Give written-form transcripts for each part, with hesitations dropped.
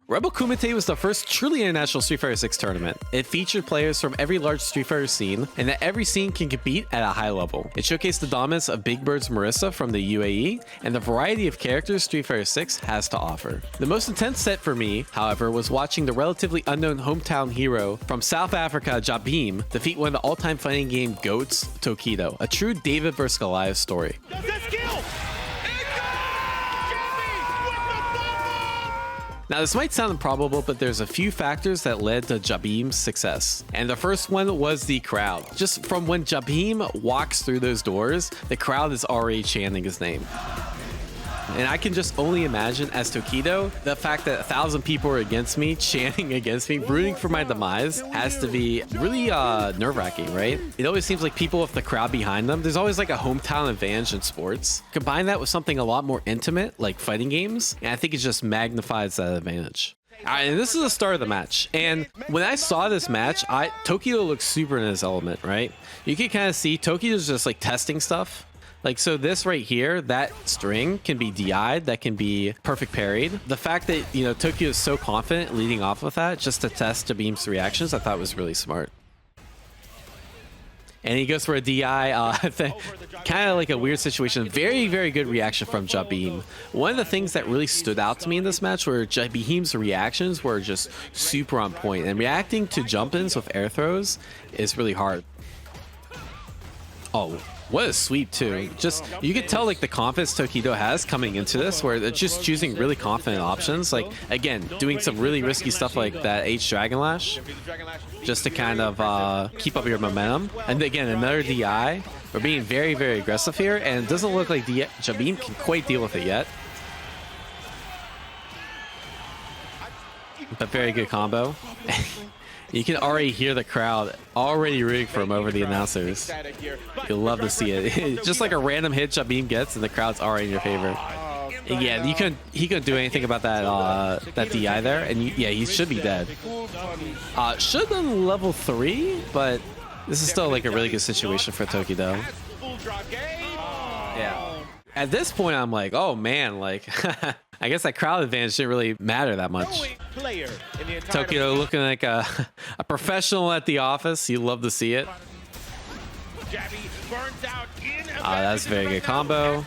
Bull Kumite was the first truly international Street Fighter 6 tournament. It featured players from every large Street Fighter scene, and that every scene can compete at a high level. It showcased the dominance of Big Bird's Marissa from the UAE, and the variety of characters Street Fighter 6 has to offer. The most intense set for me, however, was watching the relatively unknown hometown hero from South Africa, Jabim, defeat one of the all-time fighting game GOATs, Tokido, a true David vs. Goliath story. Now, this might sound improbable, but there's a few factors that led to Jabim's success. And the first one was the crowd. Just from when Jabim walks through those doors, the crowd is already chanting his name. And I can just only imagine, as Tokido, the fact that 1,000 people are against me, chanting against me, rooting for my demise, has to be really nerve-wracking, right? It always seems like people with the crowd behind them, there's always like a hometown advantage in sports. Combine that with something a lot more intimate, like fighting games, and I think it just magnifies that advantage. All right, and this is the start of the match. And when I saw this match, Tokido looks super in his element, right? You can kind of see Tokido's just like testing stuff. Like, so this right here, that string can be DI'd, that can be perfect parried. The fact that, you know, Tokyo is so confident leading off with that, just to test Jabim's reactions, I thought was really smart. And he goes for a DI, kind of like a weird situation. Very, very good reaction from Jabim. One of the things that really stood out to me in this match were Jabim's reactions were just super on point. And reacting to jump-ins with air throws is really hard. Oh. What a sweep too. Just, you could tell like the confidence Tokido has coming into this, where they're just choosing really confident options. Like, again, doing some really risky stuff like that H Dragon Lash, just to kind of keep up your momentum. And again, another DI. We're being very, very aggressive here, and it doesn't look like Jabim can quite deal with it yet. But very good combo. You can already hear the crowd already rooting for him over the announcers. You'll love to see it. Just like a random hit Jabim gets, and the crowd's already in your favor. And yeah, he couldn't do anything about that DI there, and yeah, he should be dead. Should have done level 3, but this is still like a really good situation for Tokido. Yeah. At this point, I'm like, oh man, like, I guess that crowd advantage didn't really matter that much. Tokido looking like a professional at the office. You love to see it. That's a very good combo.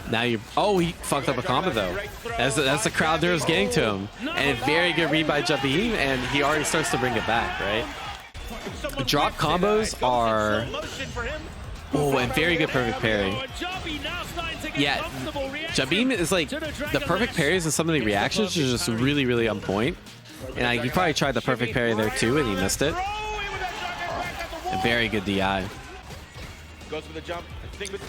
Now you, oh, he fucked up a combo though. That's the crowd nerves getting to him. And a very good read by Jabim, and he already starts to bring it back, right? The drop combos are, oh, and very good perfect parry. Yeah, Jabim is like, the perfect parries and some of the reactions are just really, really on point. And he probably tried the perfect parry there too, and he missed it. A very good DI.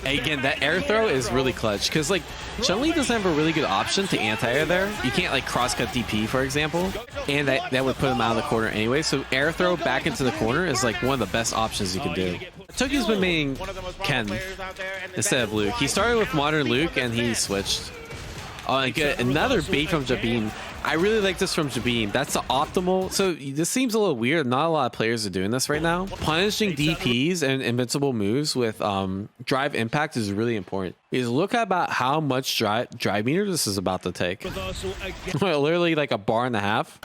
And again, that air throw is really clutch, because like Chun-Li doesn't have a really good option to anti-air there. You can't like cross-cut DP, for example, and that would put him out of the corner anyway. So air throw back into the corner is like one of the best options you can do. Toki's been making Ken instead of Luke. He started with modern Luke and he switched. Oh, and good. Another bait from Jabim. I really like this from Jabim. That's the optimal. So this seems a little weird. Not a lot of players are doing this right now. Punishing DPs and invincible moves with drive impact is really important. Because look about how much drive meter this is about to take. Literally like a bar and a half.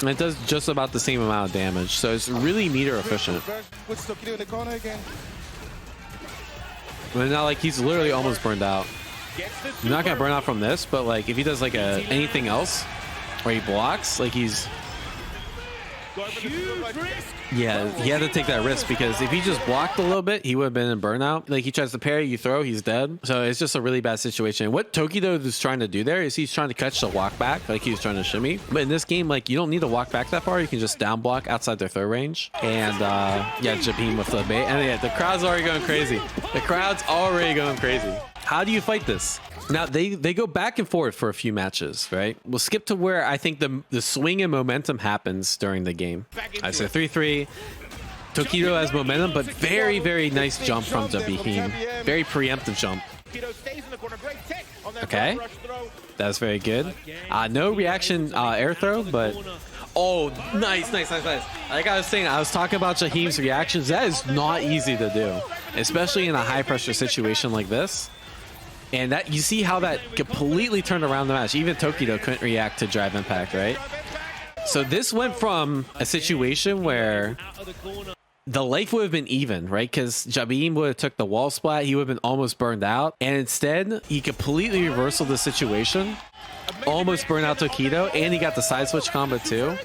And it does just about the same amount of damage. So it's really meter efficient. But now like he's literally almost burned out. You're not gonna burn out from this, but like if he does like anything else, or he blocks, like he's, yeah, he had to take that risk, because if he just blocked a little bit, he would have been in burnout. Like he tries to parry, you throw, he's dead. So it's just a really bad situation. What Tokido is trying to do there is he's trying to catch the walk back, like he was trying to shimmy. But in this game, like you don't need to walk back that far. You can just down block outside their throw range. And yeah, Jabim with the bait. And yeah, the crowd's already going crazy. The crowd's already going crazy. How do you fight this? Now, they go back and forth for a few matches, right? We'll skip to where I think the swing and momentum happens during the game. I say 3-3. Tokido has momentum, but very, very nice jump from Jabim. Very preemptive jump. Okay. That's very good. No reaction air throw, but... Oh, nice. Like I was saying, I was talking about Jahim's reactions. That is not easy to do, especially in a high-pressure situation like this. And that you see how that completely turned around the match. Even Tokido couldn't react to drive impact, right? So this went from a situation where the life would have been even, right? Because Jabim would have took the wall splat. He would have been almost burned out. And instead, he completely reversed the situation. Almost burned out Tokido. And he got the side switch combo too.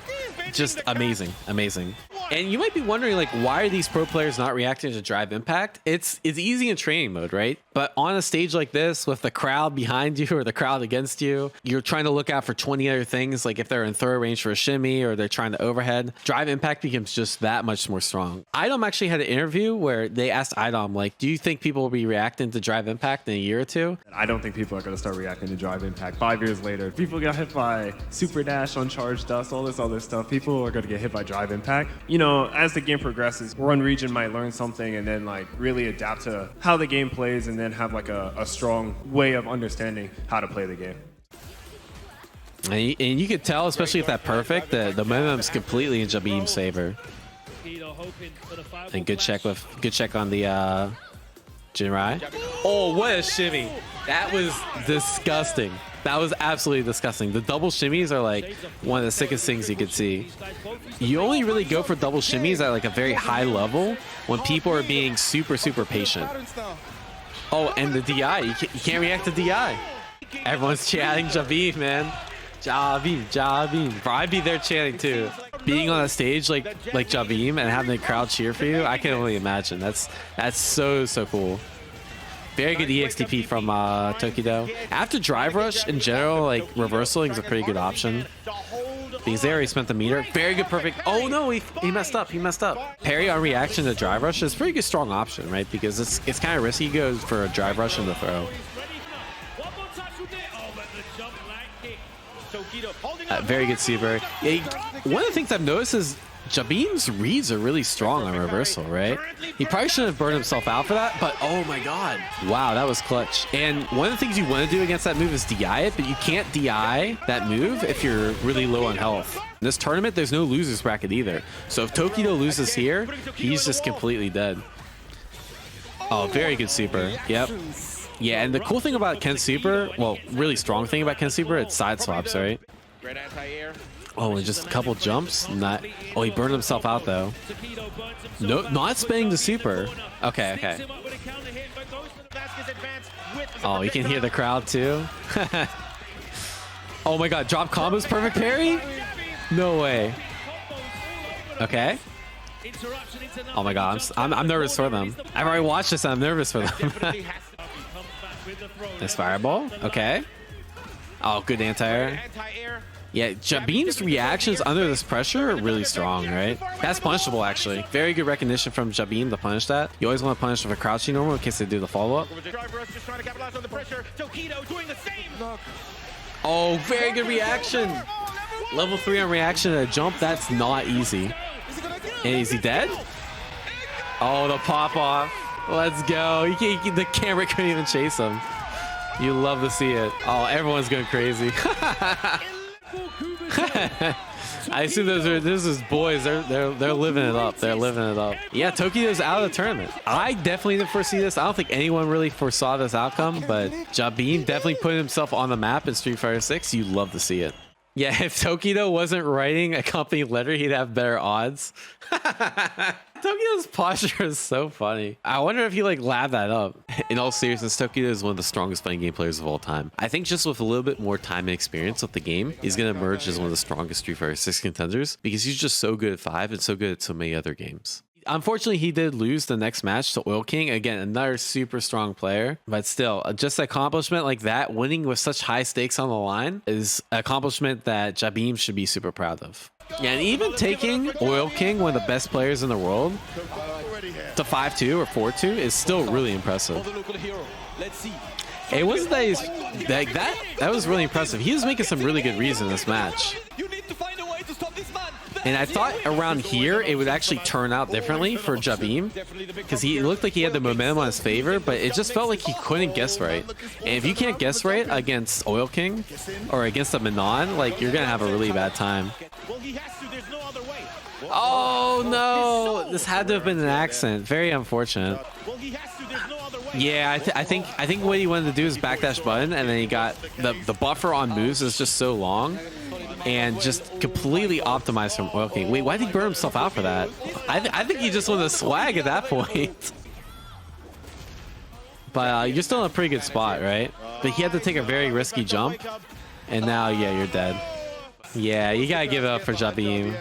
Just amazing. Amazing. And you might be wondering, like, why are these pro players not reacting to drive impact? It's easy in training mode, right? But on a stage like this with the crowd behind you or the crowd against you, you're trying to look out for 20 other things. Like if they're in throw range for a shimmy or they're trying to overhead, drive impact becomes just that much more strong. Idom actually had an interview where they asked Idom, like, do you think people will be reacting to drive impact in a year or two? I don't think people are going to start reacting to drive impact 5 years later. People got hit by super dash, uncharged dust, all this other stuff. People are going to get hit by drive impact. You know, as the game progresses, one region might learn something and then like really adapt to how the game plays and then have like a strong way of understanding how to play the game. And you could tell, especially if that perfect, the momentum's completely in Jabim's favor. And good check on the Jinrai. Oh, what a shimmy! That was disgusting. That was absolutely disgusting. The double shimmies are like one of the sickest things you could see. You only really go for double shimmies at like a very high level when people are being super, super patient. Oh, and the DI. You can't react to DI. Everyone's chanting Jabim, man. Jabim, Jabim. Bro, I'd be there chanting too. Being on a stage like Jabim and having the crowd cheer for you, I can only imagine. That's so cool. Very good EXTP from Tokido. After drive rush in general, like reversaling is a pretty good option. Because they already spent the meter. Very good, perfect. Oh no, he messed up. He messed up. Parry on reaction to drive rush is a pretty good strong option, right? Because it's kind of risky. He goes for a drive rush in the throw. Very good super. Yeah, one of the things I've noticed is Jabim's reads are really strong on reversal, right? He probably shouldn't have burned himself out for that, but oh my god. Wow, that was clutch. And one of the things you want to do against that move is DI it, but you can't DI that move if you're really low on health. In this tournament, there's no losers bracket either. So if Tokido loses here, he's just completely dead. Oh, very good super. Yep. Yeah, and the cool thing about Ken Super, well, really strong thing about Ken Super, it's side swaps, right? Oh, and just a couple jumps. Not. Oh, he burned himself out though. No, not spamming the super. Okay, okay. Oh, you can hear the crowd too. Oh my god, drop combos, perfect parry? No way. Okay. Oh my god, I'm nervous for them. I've already watched this and I'm nervous for them. Nice fireball. Okay. Oh, good anti-air. Yeah, Jabim's reactions under this pressure are really strong, right? That's punishable, actually. Very good recognition from Jabim to punish that. You always want to punish with a crouching normal in case they do the follow-up. Oh, very good reaction. Level 3 on reaction and a jump. That's not easy. And is he dead? Oh, the pop-off. Let's go. The camera couldn't even chase him. You love to see it. Oh, everyone's going crazy. I assume those are boys. They're living it up. They're living it up. Yeah, Tokido's out of the tournament. I definitely didn't foresee this. I don't think anyone really foresaw this outcome, but Jabim definitely put himself on the map in Street Fighter 6. You love to see it. Yeah, if Tokido wasn't writing a company letter, he'd have better odds. Tokido's posture is so funny. I wonder if he like labbed that up. In all seriousness, Tokido is one of the strongest fighting game players of all time. I think just with a little bit more time and experience with the game, he's going to emerge as one of the strongest Street Fighter 6 contenders because he's just so good at 5 and so good at so many other games. Unfortunately, he did lose the next match to Oil King. Again, another super strong player. But still, just an accomplishment like that, winning with such high stakes on the line, is an accomplishment that Jabim should be super proud of. Yeah, and even taking Oil King, one of the best players in the world, to 5-2 or 4-2 is still really impressive. It wasn't that he's that was really impressive. He was making some really good reads in this match. And I thought around here it would actually turn out differently for Jabim because he looked like he had the momentum on his favor, but it just felt like he couldn't guess right. And if you can't guess right against Oil King or against a Manon, like you're gonna have a really bad time. Oh no! This had to have been an accident. Very unfortunate. Yeah, I think what he wanted to do is backdash button, and then he got the buffer on moves is just so long, and just completely optimized from. Okay, wait, why did he burn himself out for that? I think he just wanted to swag at that point. But you're still in a pretty good spot, right? But he had to take a very risky jump, and now yeah, you're dead. Yeah, you gotta give it up for Jabim.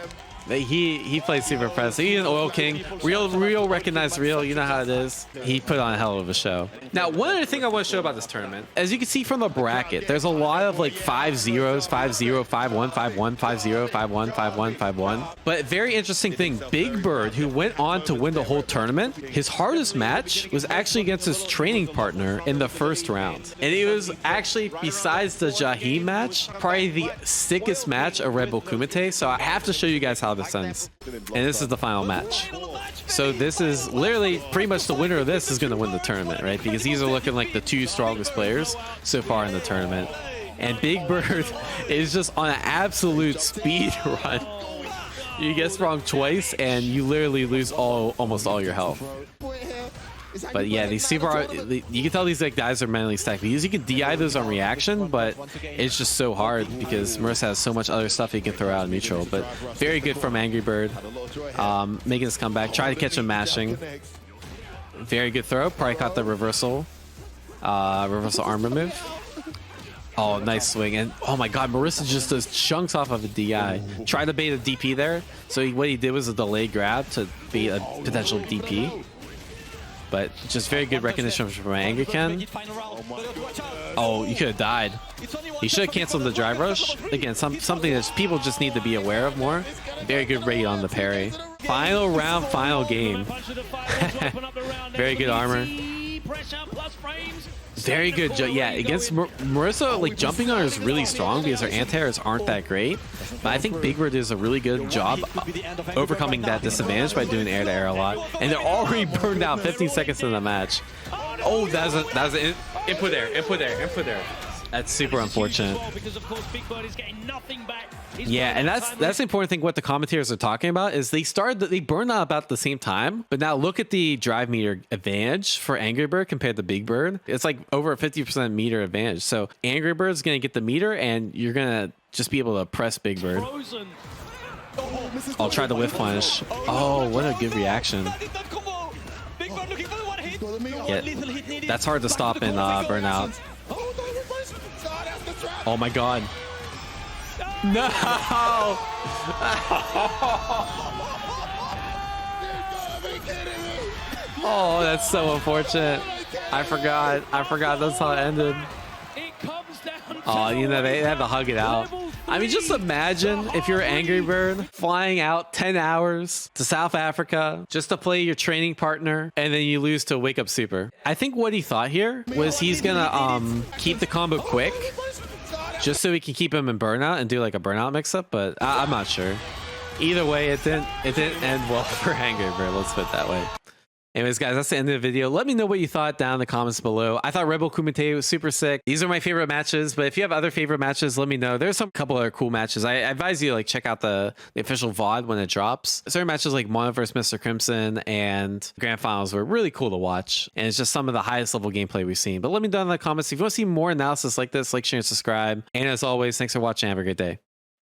He plays super impressive. He's an Oil King. Real recognized real. You know how it is. He put on a hell of a show. Now, one other thing I want to show about this tournament, as you can see from the bracket, there's a lot of like 5-0s, 5-0, 5-1, 5-1, 5-0, 5-1, 5-1, 5-1. But very interesting thing, Big Bird, who went on to win the whole tournament, his hardest match was actually against his training partner in the first round. And it was actually, besides the Jahim match, probably the sickest match of Red Bull Kumite. So I have to show you guys how this ends. And this is the final match. So this is literally pretty much the winner of this is going to win the tournament, right? Because these are looking like the two strongest players so far in the tournament. And Big Bird is just on an absolute speed run. You guess wrong twice and you literally lose almost all your health. But yeah, these super, you can tell these like guys are mentally stacked because you can DI those on reaction, but it's just so hard because Marissa has so much other stuff he can throw out in neutral. But very good from Angry Bird, making this comeback. Try to catch him mashing. Very good throw. Probably caught the reversal armor move. Oh, nice swing. And oh my god, Marissa just does chunks off of a DI. Tried to bait a DP there. So what he did was a delayed grab to bait a potential DP. But just very good recognition from Angry Ken. Oh, you could have died. He should have canceled the drive rush. Again, something that people just need to be aware of more. Very good rate on the parry. Final round, final game. Very good armor. Very good. Yeah, against Marissa, like jumping on her is really strong because her anti-airs aren't that great. But I think Big Bird does a really good job overcoming that disadvantage by doing air to air a lot. And they're already burned out 15 seconds in the match. Oh, that was an input air. That's super unfortunate. Yeah, and that's the important thing. What the commentators are talking about is they burned out about the same time, but now look at the drive meter advantage for Angry Bird compared to Big Bird. It's like over a 50% meter advantage. So Angry Bird's gonna get the meter, and you're gonna just be able to press Big Bird. I'll try the whiff punish. Oh, what a good reaction. Yeah, that's hard to stop in burnout. Oh my god. No! Oh, that's so unfortunate. I forgot that's how it ended. Oh, you know, they had to hug it out. I mean, just imagine if you're Angry Bird flying out 10 hours to South Africa just to play your training partner, and then you lose to Wake Up Super. I think what he thought here was he's gonna keep the combo quick, just so we can keep him in burnout and do like a burnout mix-up, but I'm not sure. Either way, it didn't end well for Angry Bird. Let's put it that way. Anyways, guys, that's the end of the video. Let me know what you thought down in the comments below. I thought Red Bull Kumite was super sick. These are my favorite matches, but if you have other favorite matches, let me know. There's some couple other cool matches. I advise you to like check out the official VOD when it drops. Certain matches like Mono vs. Mr. Crimson and Grand Finals were really cool to watch, and it's just some of the highest level gameplay we've seen. But let me know in the comments if you want to see more analysis like this. Like, share, and subscribe. And as always, thanks for watching. Have a great day.